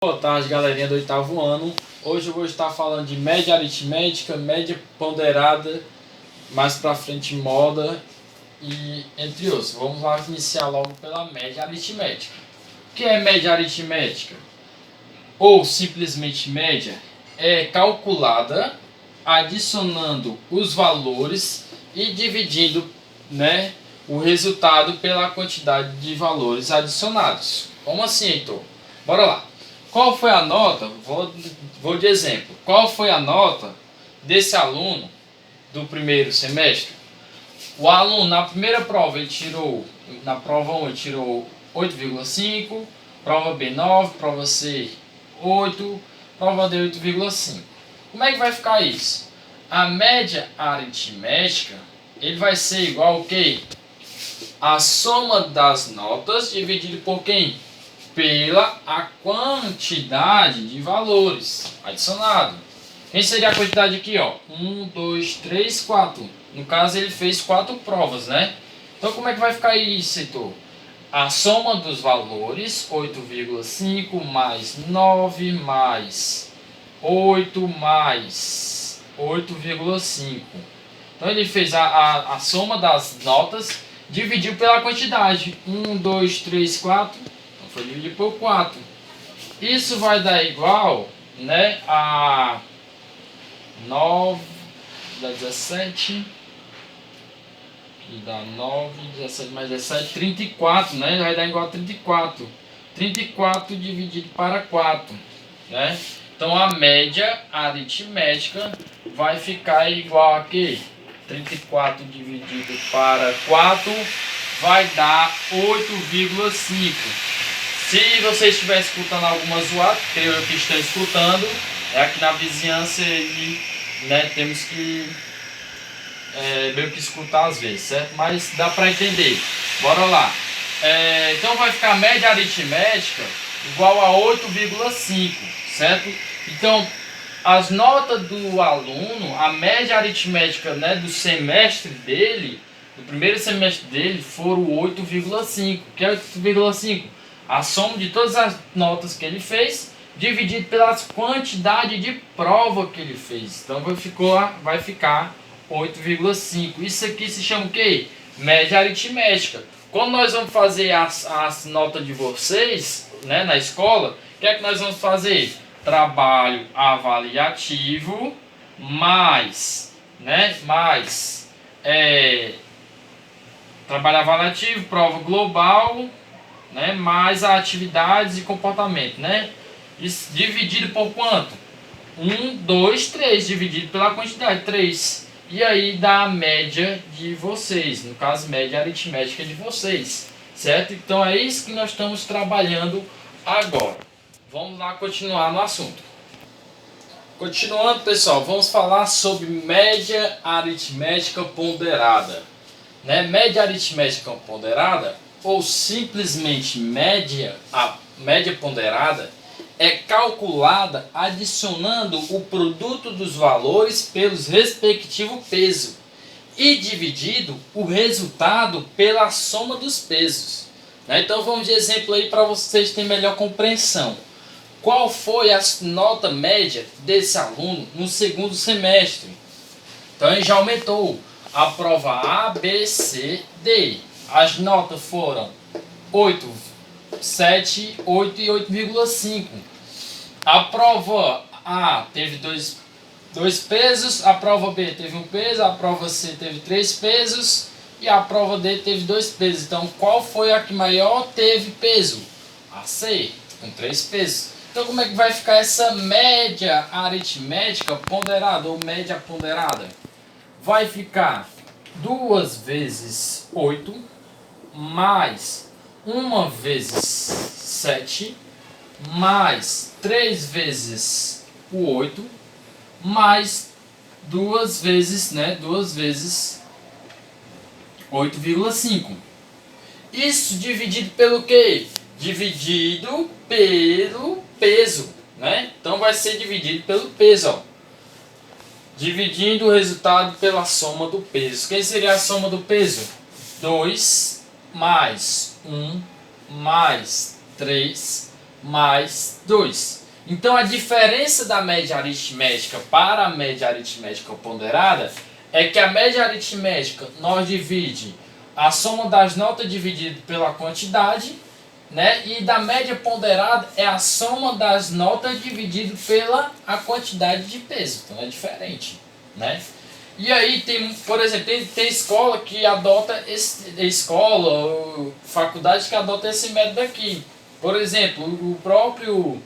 Boa tarde, galerinha do oitavo ano. Hoje eu vou estar falando de média aritmética, média ponderada, mais pra frente moda e entre outros. Vamos lá iniciar logo pela média aritmética. O que é média aritmética? Ou simplesmente média? É calculada adicionando os valores e dividindo, o resultado pela quantidade de valores adicionados. Como assim, Heitor? Bora lá. Qual foi a nota? Vou de exemplo. Qual foi a nota desse aluno do primeiro semestre? O aluno na primeira prova na prova 1 ele tirou 8,5, prova B 9, prova C 8, prova D 8,5. Como é que vai ficar isso? A média aritmética ele vai ser igual ao quê? A soma das notas dividido por quem? Pela a quantidade de valores adicionado. Quem seria a quantidade aqui, ó? 1, 2, 3, 4. No caso, ele fez 4 provas, né? Então, como é que vai ficar isso, Heitor? A soma dos valores, 8,5 mais 9 mais 8 mais 8,5. Então, ele fez a soma das notas, dividiu pela quantidade. 1, 2, 3, 4... Foi dividido por 4. Isso vai dar igual, a 9, dá 17. E dá 9, 17 mais 17, 34, Vai dar igual a 34. 34 dividido para 4, Então a média aritmética vai ficar igual a quê? 34 dividido para 4 vai dar 8,5. Se você estiver escutando alguma zoada, creio que estou escutando, é aqui na vizinhança e temos que meio que escutar às vezes, certo? Mas dá para entender. Bora lá. Então vai ficar a média aritmética igual a 8,5, certo? Então as notas do aluno, a média aritmética do semestre dele, do primeiro semestre dele, foram 8,5. O que é 8,5? A soma de todas as notas que ele fez, dividido pela quantidade de prova que ele fez. Então vai ficar 8,5. Isso aqui se chama o quê? Média aritmética. Quando nós vamos fazer as notas de vocês, na escola, o que é que nós vamos fazer? Trabalho avaliativo mais, trabalho avaliativo, prova global, mais atividades e comportamento, Isso dividido por quanto? 1, 2, 3, dividido pela quantidade, 3. E aí dá a média de vocês, no caso, média aritmética de vocês, certo? Então é isso que nós estamos trabalhando agora. Vamos lá continuar no assunto. Continuando, pessoal, vamos falar sobre média aritmética ponderada. Média aritmética ponderada, ou simplesmente a média ponderada, é calculada adicionando o produto dos valores pelos respectivos pesos e dividido o resultado pela soma dos pesos. Então vamos de exemplo aí para vocês terem melhor compreensão. Qual foi a nota média desse aluno no segundo semestre? Então ele já aumentou. A prova A, B, C, D. As notas foram 8, 7, 8 e 8,5. A prova A teve dois pesos, a prova B teve um peso, a prova C teve 3 pesos e a prova D teve 2 pesos. Então qual foi a que maior teve peso? A C, com 3 pesos. Então como é que vai ficar essa média aritmética ponderada ou média ponderada? Vai ficar 2 vezes 8 mais 1 vezes 7 mais 3 vezes o 8 mais 2 vezes 8,5. Isso dividido pelo quê? Dividido pelo peso, Então vai ser dividido pelo peso, ó. Dividindo o resultado pela soma do peso. Quem seria a soma do peso? 2 mais 1 mais 3 mais 2. Então a diferença da média aritmética para a média aritmética ponderada é que a média aritmética nós divide a soma das notas dividido pela quantidade, né? E da média ponderada é a soma das notas dividido pela a quantidade de peso. Então é diferente, né? E aí tem, por exemplo, tem escola que adota escola ou faculdade que adota esse método aqui. Por exemplo, o próprio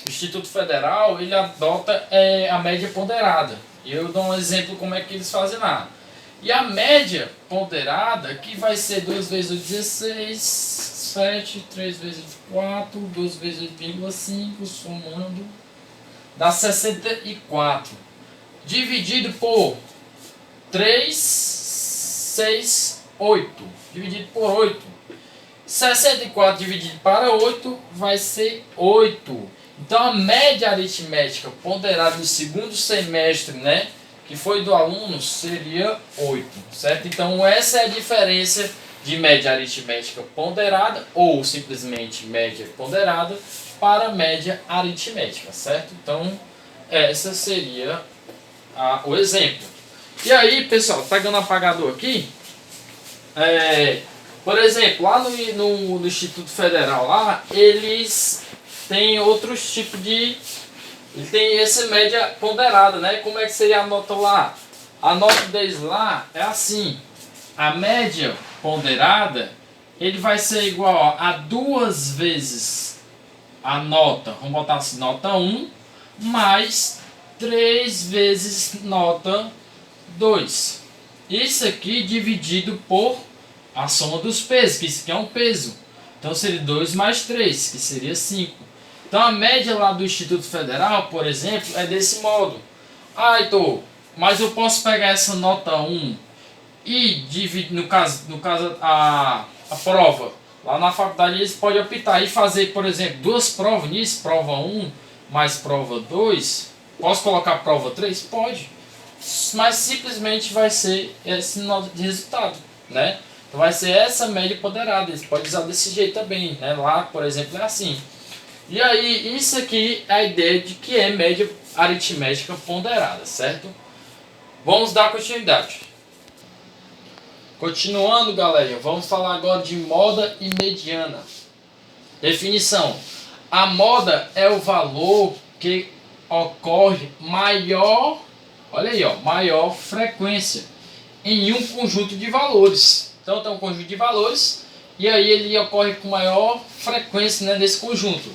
Instituto Federal, ele adota a média ponderada. E eu dou um exemplo como é que eles fazem lá. E a média ponderada, que vai ser 2 vezes 8,16, 7, 3 vezes 4, 2 vezes 8,5, somando, dá 64. Dividido por 3, 6, 8. Dividido por 8. 64 dividido para 8 vai ser 8. Então a média aritmética ponderada no segundo semestre, né, que foi do aluno, seria 8, certo? Então essa é a diferença de média aritmética ponderada ou simplesmente média ponderada para média aritmética, certo? Então essa seria o exemplo. E aí, pessoal, tá dando apagador aqui? Por exemplo, lá no Instituto Federal, lá, eles têm outros tipos de... Ele tem essa média ponderada, né? Como é que seria a nota lá? A nota deles lá é assim. A média ponderada, ele vai ser igual a 2 vezes a nota, vamos botar assim, nota 1, mais 3 vezes nota 2. Isso aqui dividido por a soma dos pesos, que isso aqui é um peso. Então seria 2 mais 3, que seria 5. Então a média lá do Instituto Federal, por exemplo, é desse modo. Ah, Heitor, mas eu posso pegar essa nota 1 e dividir, no caso a prova. Lá na faculdade eles podem optar e fazer, por exemplo, 2 provas nisso, prova 1 mais prova 2. Posso colocar prova 3? Pode. Mas simplesmente vai ser esse de resultado, né? Então vai ser essa média ponderada. Eles podem usar desse jeito também, né? Lá, por exemplo, é assim. E aí, isso aqui é a ideia de que é média aritmética ponderada, certo? Vamos dar continuidade. Continuando, galera, vamos falar agora de moda e mediana. Definição. A moda é o valor que ocorre maior, olha aí, ó, maior frequência em um conjunto de valores. Então tem um conjunto de valores e aí ele ocorre com maior frequência, né, nesse conjunto.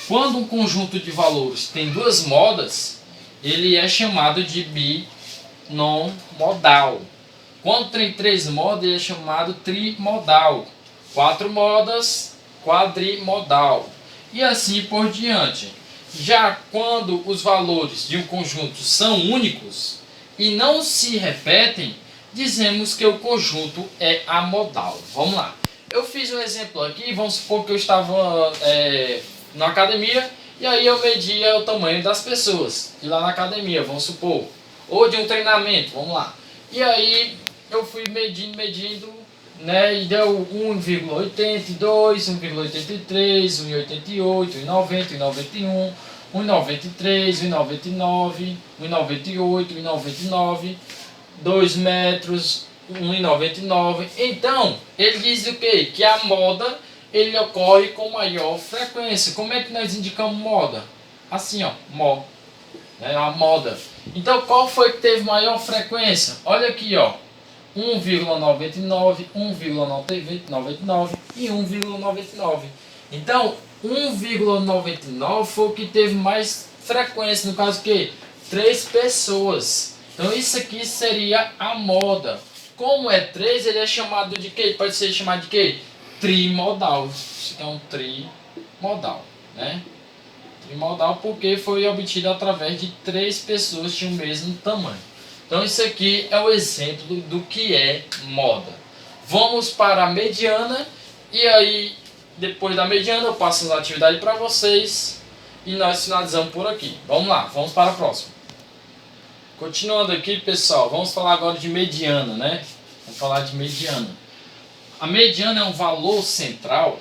Quando um conjunto de valores tem 2 modas, ele é chamado de binomodal. Quando tem 3 modas, ele é chamado trimodal. 4 modas, quadrimodal. E assim por diante. Já quando os valores de um conjunto são únicos e não se repetem, dizemos que o conjunto é amodal. Vamos lá. Eu fiz um exemplo aqui, vamos supor que eu estava na academia e aí eu media o tamanho das pessoas de lá na academia, vamos supor. Ou de um treinamento, vamos lá. E aí eu fui medindo, né, e deu 1,82, 1,83, 1,88, 1,90, 1,91, 1,93, 1,99, 1,98, 1,99, 2 metros, 1,99. Então, ele diz o quê? Que a moda ele ocorre com maior frequência. Como é que nós indicamos moda? Assim, ó, né, a moda. Então, qual foi que teve maior frequência? Olha aqui, ó. 1,99, 1,99 e 1,99. Então, 1,99 foi o que teve mais frequência, no caso que 3 pessoas. Então isso aqui seria a moda. Como é 3, ele é chamado de quê? Pode ser chamado de quê? Trimodal. Isso aqui é um trimodal, né? Trimodal porque foi obtido através de 3 pessoas que tinham o mesmo tamanho. Então isso aqui é o exemplo do que é moda. Vamos para a mediana e aí depois da mediana eu passo as atividades para vocês e nós finalizamos por aqui. Vamos lá, vamos para a próxima. Continuando aqui, pessoal, vamos falar agora de mediana, né? Vamos falar de mediana. A mediana é um valor central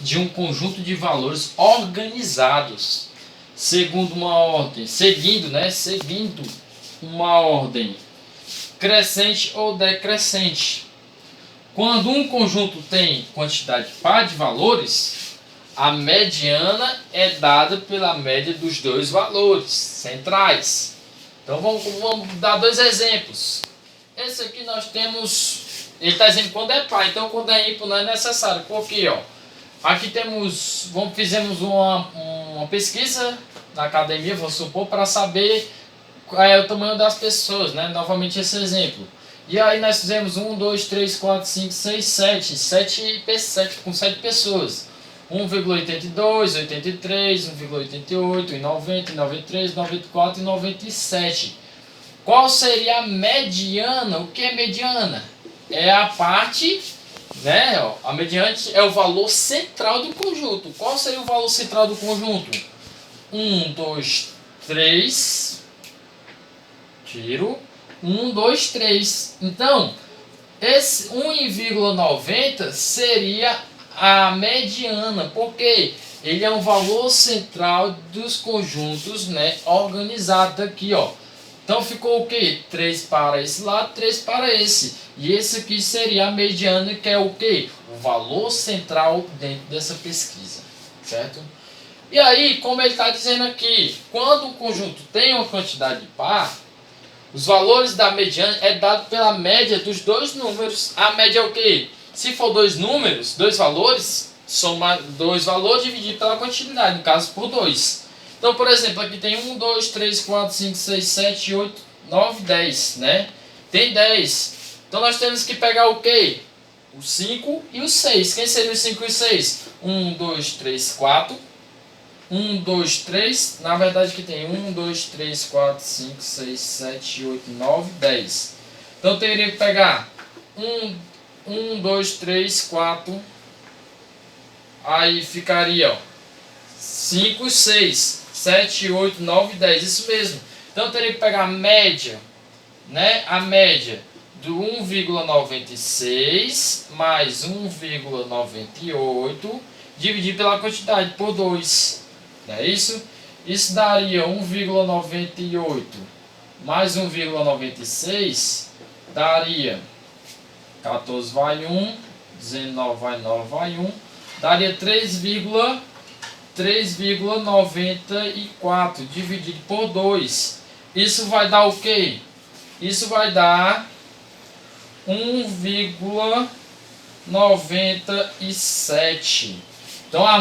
de um conjunto de valores organizados segundo uma ordem, seguindo uma ordem crescente ou decrescente. Quando um conjunto tem quantidade par de valores, a mediana é dada pela média dos dois valores centrais. Então vamos dar dois exemplos. Esse aqui nós temos, ele está dizendo quando é par, então quando é ímpar não é necessário. Por quê? Aqui fizemos uma pesquisa na academia, vou supor, para saber qual é o tamanho das pessoas, né? Novamente esse exemplo. E aí nós fizemos 1, 2, 3, 4, 5, 6, 7 com 7 pessoas. 1,82, 83, 1,88, 90, 93, 94 e 97. Qual seria a mediana? O que é mediana? É a parte, né? A mediana é o valor central do conjunto. Qual seria o valor central do conjunto? 1, 2, 3. Tiro. 1, 2, 3. Então, esse 1,90 seria a mediana, porque ele é um valor central dos conjuntos, né, organizado aqui, ó. Então ficou o que? 3 para esse lado, 3 para esse. E esse aqui seria a mediana, que é o que? O valor central dentro dessa pesquisa, certo? E aí, como ele está dizendo aqui, quando o conjunto tem uma quantidade par, os valores da mediana é dado pela média dos dois números. A média é o quê? Se for dois números, dois valores, soma dois valores dividido pela quantidade, no caso por 2. Então, por exemplo, aqui tem 1, 2, 3, 4, 5, 6, 7, 8, 9, 10, né? Tem 10. Então nós temos que pegar o quê? O 5 e o 6. Quem seria o 5 e o 6? 1, 2, 3, 4. 1, 2, 3. Na verdade aqui tem 1, 2, 3, 4, 5, 6, 7, 8, 9, 10. Então eu teria que pegar 1, 2, 3, 4. Aí ficaria, ó, 5, 6, 7, 8, 9, 10. Isso mesmo. Então eu teria que pegar a média, né? A média do 1,96 mais 1,98 dividir pela quantidade por 2. Não é isso? Isso daria 1,98 mais 1,96 daria 14 vai 1, 19 vai 9 vai 1, daria 3,94 dividido por 2. Isso vai dar o quê? Isso vai dar 1,97. Então a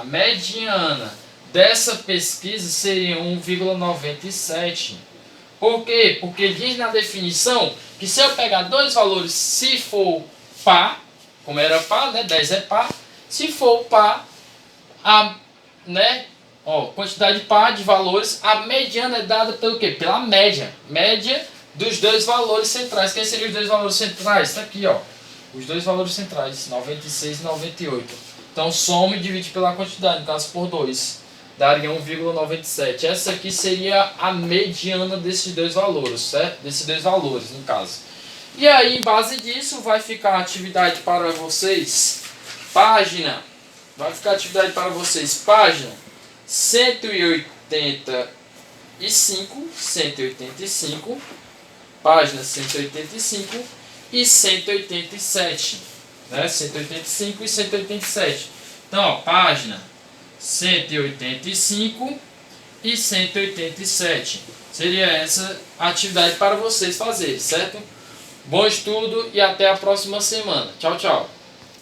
mediana dessa pesquisa seria 1,97. Por quê? Porque diz na definição que se eu pegar dois valores, se for par, como era par, né? 10 é par, se for par, quantidade par de valores, a mediana é dada pelo quê? Pela média. Média dos dois valores centrais. Quem seriam os dois valores centrais? Está aqui, ó. Os dois valores centrais, 96 e 98. Então, soma e divide pela quantidade, no caso por 2. Daria 1,97. Essa aqui seria a mediana desses dois valores, certo? Desses dois valores, no caso. E aí, em base disso, vai ficar a atividade para vocês. Página. Vai ficar a atividade para vocês. Página 185. Página 185 e 187. Né? 185 e 187. Então, ó, página 185 e 187. Seria essa a atividade para vocês fazerem, certo? Bom estudo e até a próxima semana. Tchau, tchau.